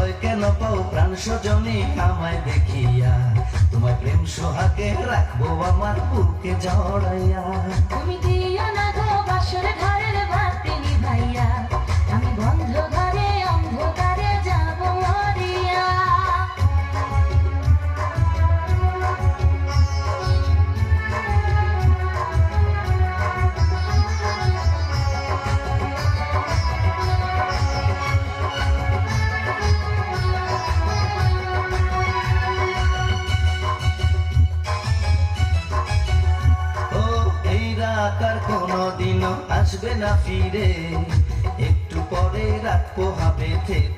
ভয় কেন পাও প্রাণ সজনী আমায় দেখিয়া, তোমায় প্রেম সোহাগে রাখবো আমার বুকে জড়াইয়া। তুমি দিও না গো বাসর ঘরের বাতি নিভাইয়া, আমি বন্ধ ঘরে অন্ধকারে যাব মরিয়া। আর কোনদিনও আসবে না ফিরে, একটু পরে রাত পোহাবে থেকো।